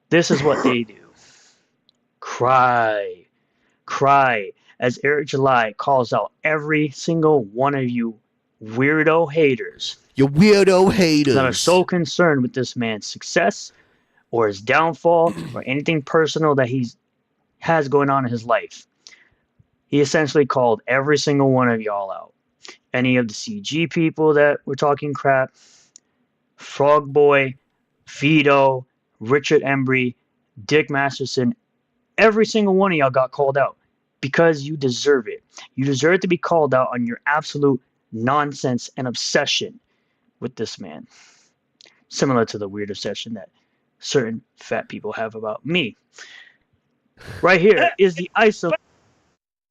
this is what they do. Cry as Eric July calls out every single one of you weirdo haters. You weirdo haters that are so concerned with this man's success or his downfall or anything personal that he has going on in his life. He essentially called every single one of y'all out. Any of the CG people that were talking crap, Frog Boy, Vito, Richard Embry, Dick Masterson, every single one of y'all got called out because you deserve it. You deserve to be called out on your absolute nonsense and obsession with this man. Similar to the weird obsession that certain fat people have about me. Right here is the ISO.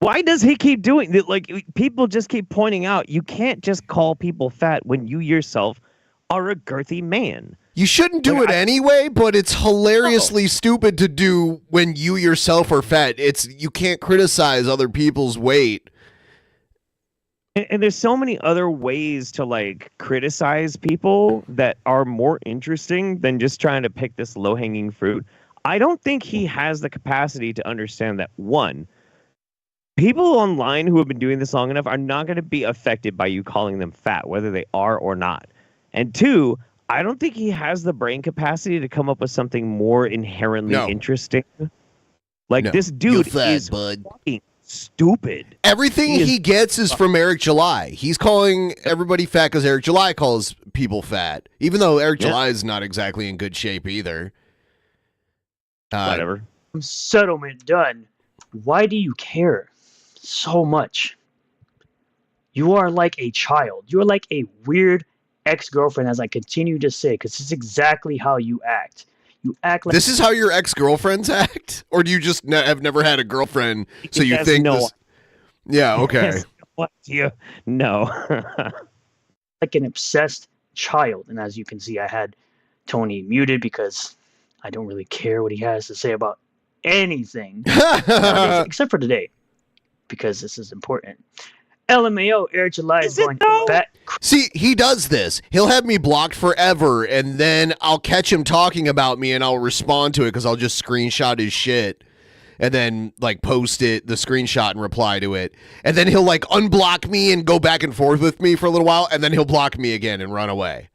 Why does he keep doing that? Like, people just keep pointing out you can't just call people fat when you yourself are a girthy man. You shouldn't do it anyway, but it's hilariously stupid to do when you yourself are fat. You can't criticize other people's weight. And there's so many other ways to like criticize people that are more interesting than just trying to pick this low-hanging fruit. I don't think he has the capacity to understand that, one, people online who have been doing this long enough are not going to be affected by you calling them fat, whether they are or not. And two, I don't think he has the brain capacity to come up with something more inherently interesting. Like, this dude is fucking stupid. Everything he gets is from Eric July. He's calling everybody fat because Eric July calls people fat, even though Eric July is not exactly in good shape either. Whatever. Settlement done. Why do you care so much? You are like a child. You are like a weird ex-girlfriend, as I continue to say, because it's exactly how you act. You act like this is how your ex-girlfriends act, or do you just have never had a girlfriend, so you think this? Yeah, okay. What do you? No. like an obsessed child, and as you can see, I had Tony muted because I don't really care what he has to say about anything, except for today, because this is important. LMAO, Eric July is going back. See, he does this. He'll have me blocked forever, and then I'll catch him talking about me, and I'll respond to it because I'll just screenshot his shit, and then like post it, the screenshot, and reply to it, and then he'll like unblock me and go back and forth with me for a little while, and then he'll block me again and run away.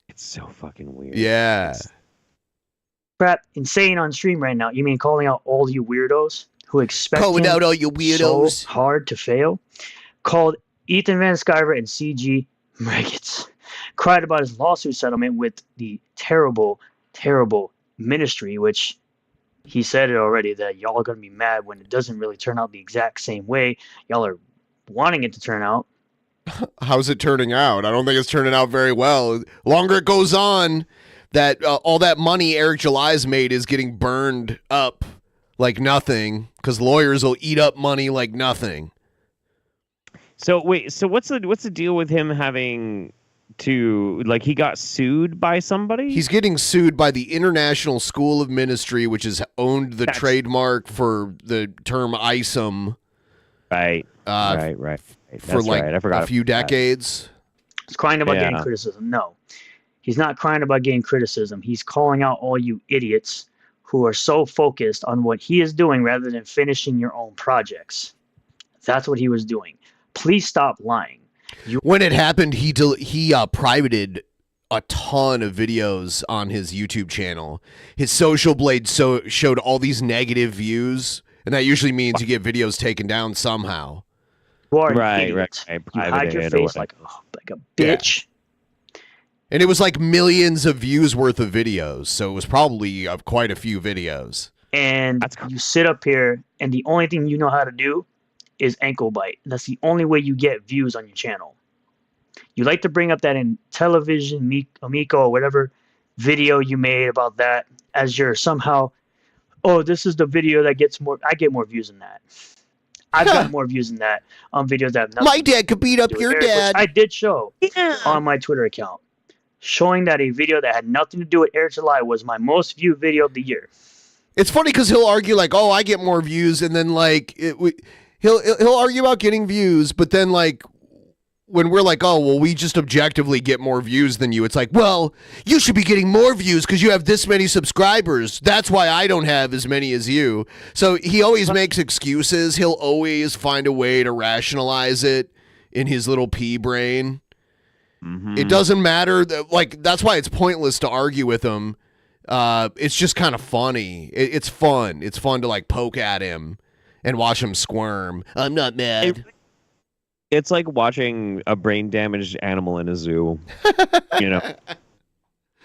It's so fucking weird. Yeah. Crap, insane on stream right now. You mean calling out all you weirdos who expect calling out all you weirdos so hard to fail? Called Ethan Van Sciver and CG maggots. Cried about his lawsuit settlement with the terrible, terrible ministry, which he said it already that y'all are going to be mad when it doesn't really turn out the exact same way y'all are wanting it to turn out. How's it turning out? I don't think it's turning out very well. Longer it goes on, that all that money Eric July's made is getting burned up like nothing, because lawyers will eat up money like nothing. So wait, so what's the deal with him having to, like, he got sued by somebody? He's getting sued by the International School of Ministry, which has owned the trademark for the term ISOM. Right. for like right. I forgot a few about that. decades. He's crying about getting Yeah. criticism. No, he's not crying about getting criticism. He's calling out all you idiots who are so focused on what he is doing rather than finishing your own projects. That's what he was doing. Please stop lying. When it happened, he privated a ton of videos on his YouTube channel. His social blade showed all these negative views, and that usually means you get videos taken down somehow. You are an Right, idiot. right. You hide Private your it or face whatever. like a bitch. And it was like millions of views worth of videos, so it was probably quite a few videos. And you sit up here, and the only thing you know how to do is ankle bite. That's the only way you get views on your channel. You like to bring up that in television, Amico, or whatever video you made about that as you're somehow, oh, this is the video that gets more. I get more views than that. I've got more views than that on videos that have nothing. My dad could beat up to do with your Eric, which dad. I did show on my Twitter account, showing that a video that had nothing to do with Eric July was my most viewed video of the year. It's funny because he'll argue like, "Oh, I get more views," and then like he'll argue about getting views, but then like when we're like, "Oh, well, we just objectively get more views than you," it's like, "Well, you should be getting more views because you have this many subscribers. That's why I don't have as many as you." So he always makes excuses. He'll always find a way to rationalize it in his little pea brain. It doesn't matter. Like that's why it's pointless to argue with him. It's just kind of funny. It's fun. It's fun to like poke at him and watch him squirm. I'm not mad. It's like watching a brain damaged animal in a zoo. You know,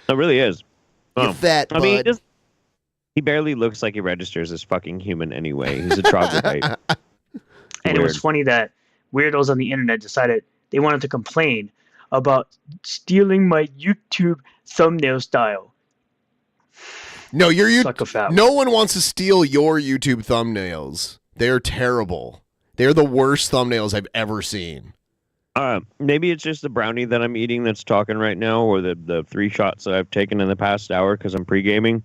it really is. You fat I mean, bud. he barely looks like he registers as fucking human anyway. He's a troglodyte. And it was funny that weirdos on the internet decided they wanted to complain about stealing my YouTube thumbnail style. No, your Suck a fat no one wants to steal your YouTube thumbnails. They're terrible. They're the worst thumbnails I've ever seen. Maybe it's just the brownie that I'm eating that's talking right now, or the 3 shots that I've taken in the past hour because I'm pre-gaming.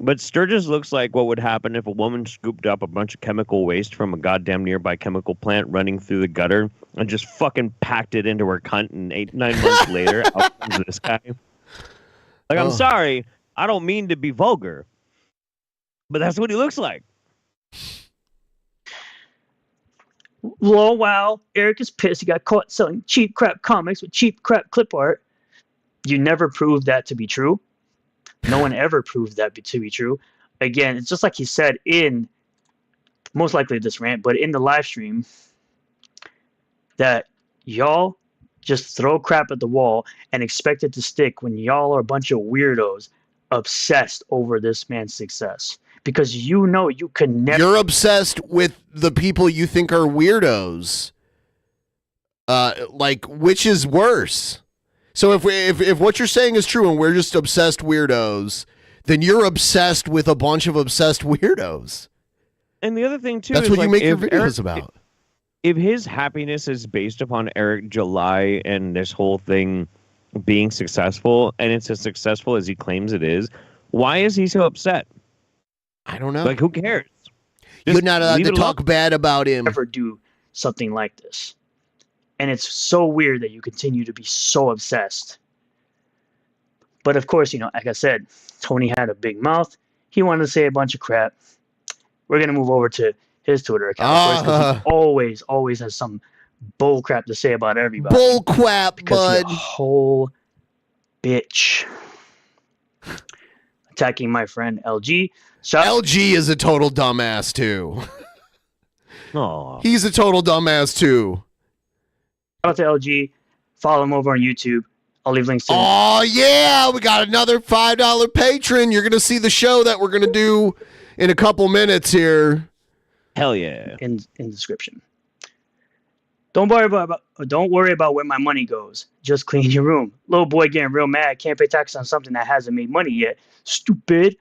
But Sturgis looks like what would happen if a woman scooped up a bunch of chemical waste from a goddamn nearby chemical plant running through the gutter and just fucking packed it into her cunt, and 9 months later, out comes this guy. Like, I'm sorry, I don't mean to be vulgar, but that's what he looks like. Lol, wow, Eric is pissed he got caught selling cheap crap comics with cheap crap clip art. You never proved that to be true. No one ever proved that to be true. Again, it's just like he said in, most likely this rant, but in the live stream, that y'all just throw crap at the wall and expect it to stick when y'all are a bunch of weirdos obsessed over this man's success. Because you know you can never... You're obsessed with the people you think are weirdos. Like, which is worse? So if what you're saying is true and we're just obsessed weirdos, then you're obsessed with a bunch of obsessed weirdos. And the other thing, too, That's is what you like, make your if videos about. If his happiness is based upon Eric July and this whole thing being successful, and it's as successful as he claims it is, why is he so upset? I don't know. Like, who cares? You're not allowed to talk bad about him. Ever do something like this. And it's so weird that you continue to be so obsessed. But of course, you know, like I said, Tony had a big mouth. He wanted to say a bunch of crap. We're going to move over to his Twitter account. Of course, 'cause he always has some bull crap to say about everybody. Bull crap, because he's bud. a whole bitch. Attacking my friend LG. LG is a total dumbass, too. Aw. He's a total dumbass, too. Shout out to LG. Follow him over on YouTube. I'll leave links to him. Oh, yeah. We got another $5 patron. You're going to see the show that we're going to do in a couple minutes here. Hell yeah. In description. Don't worry about where my money goes. Just clean your room. Little boy getting real mad. Can't pay tax on something that hasn't made money yet. Stupid.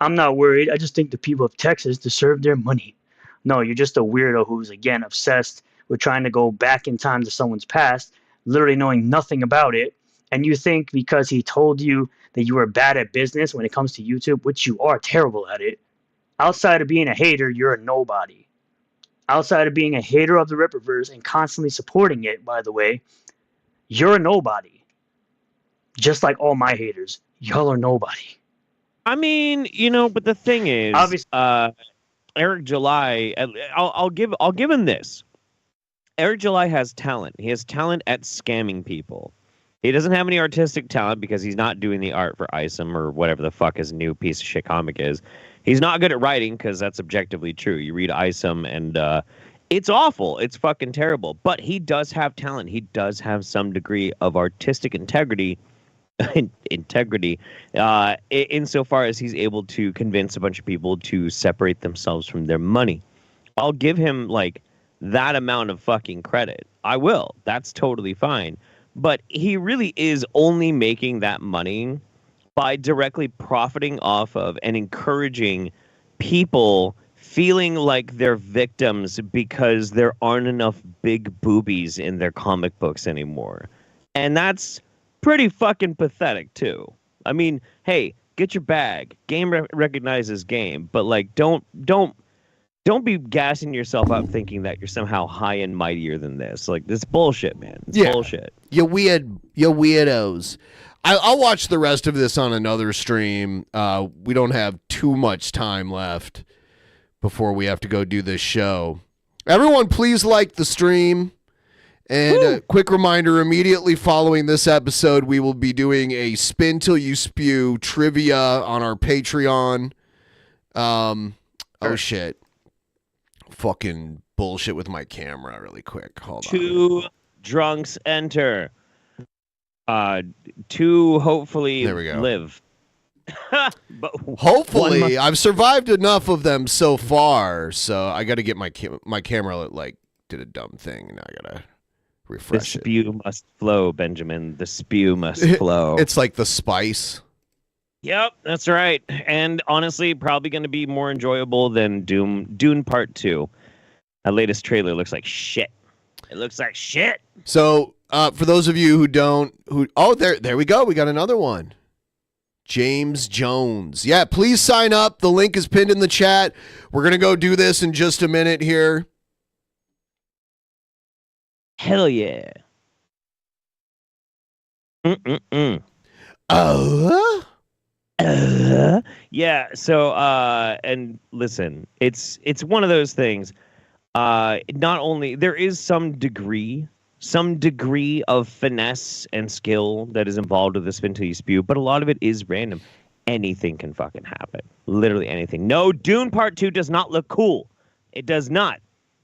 I'm not worried. I just think the people of Texas deserve their money. No, you're just a weirdo who's, again, obsessed with trying to go back in time to someone's past, literally knowing nothing about it. And you think because he told you that you were bad at business when it comes to YouTube, which you are terrible at it, outside of being a hater, you're a nobody. outside of being a hater of the Rippaverse and constantly supporting it, by the way, you're a nobody. Just like all my haters. Y'all are nobody. I mean, but the thing is, obviously, Eric July, I'll give him this. Eric July has talent. He has talent at scamming people. He doesn't have any artistic talent because he's not doing the art for Isom or whatever the fuck his new piece of shit comic is. He's not good at writing because that's objectively true. You read Isom and it's awful. It's fucking terrible. But he does have talent. He does have some degree of artistic integrity. Insofar as he's able to convince a bunch of people to separate themselves from their money. I'll give him like that amount of fucking credit. I will. That's totally fine. But he really is only making that money by directly profiting off of and encouraging people feeling like they're victims because there aren't enough big boobies in their comic books anymore. And that's pretty fucking pathetic too. I mean, hey, get your bag. Game recognizes game, but like don't be gassing yourself up thinking that you're somehow high and mightier than this. Like, this bullshit, man. It's bullshit. You weirdos. I'll watch the rest of this on another stream. We don't have too much time left before we have to go do this show. Everyone, please like the stream. And a quick reminder, immediately following this episode, we will be doing a Spin Till You Spew trivia on our Patreon. Oh, shit. Fucking bullshit with my camera really quick. Hold on. 2 drunks enter. 2 hopefully there we go. Live. But hopefully, I've survived enough of them so far, so I got to get my camera like did a dumb thing, and I gotta refresh it. The spew must flow, Benjamin. The spew must flow. It's like the spice. Yep, that's right. And honestly, probably going to be more enjoyable than Dune Part 2. That latest trailer looks like shit. It looks like shit. So, for those of you there we go. We got another one. James Jones. Yeah, please sign up. The link is pinned in the chat. We're going to go do this in just a minute here. Hell yeah. Yeah, so and listen, it's one of those things. Not only there is some degree of finesse and skill that is involved with the Spin Till You Spew, but a lot of it is random. Anything can fucking happen. Literally anything. No, Dune Part 2 does not look cool. It does not.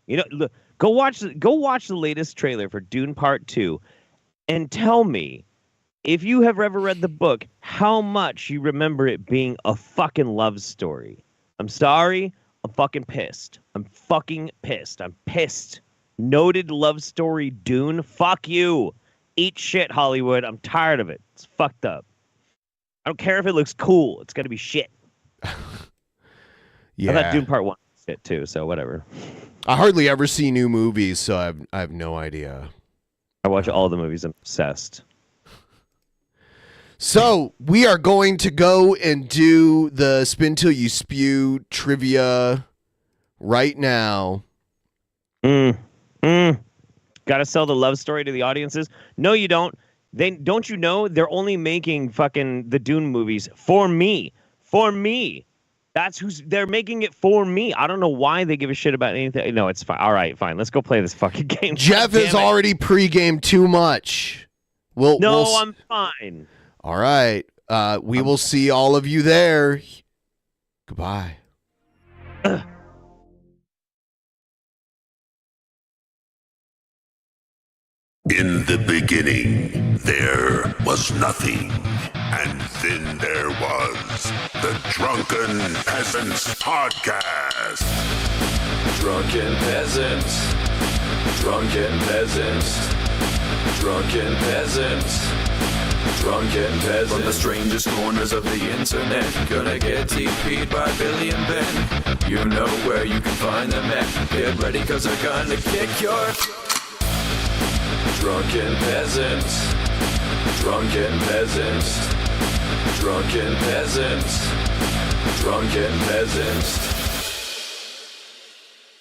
Look, go watch the latest trailer for Dune Part 2 and tell me, if you have ever read the book, how much you remember it being a fucking love story. I'm sorry. I'm fucking pissed. I'm pissed. Noted love story Dune. Fuck you. Eat shit, Hollywood. I'm tired of it. It's fucked up. I don't care if it looks cool. It's got to be shit. Yeah. I thought Dune Part 1 was shit too, so whatever. I hardly ever see new movies, so I have no idea. I watch all the movies. I'm obsessed. So we are going to go and do the Spin Till You Spew trivia right now. Got to sell the love story to the audiences? No, you don't. Don't you know they're only making fucking the Dune movies for me. For me. They're making it for me. I don't know why they give a shit about anything. No, it's fine. All right, fine. Let's go play this fucking game. Jeff has already pre-gamed too much. I'm fine. All right. We will see all of you there. Goodbye. In the beginning, there was nothing. And then there was the Drunken Peasants Podcast. Drunken Peasants. Drunken Peasants. Drunken Peasants. Drunken Peasants. From the strangest corners of the internet, gonna get TP'd by Billy and Ben. You know where you can find them at. Get ready, cause they're gonna kick your... Drunken Peasants. Drunken Peasants. Drunken Peasants. Drunken Peasants.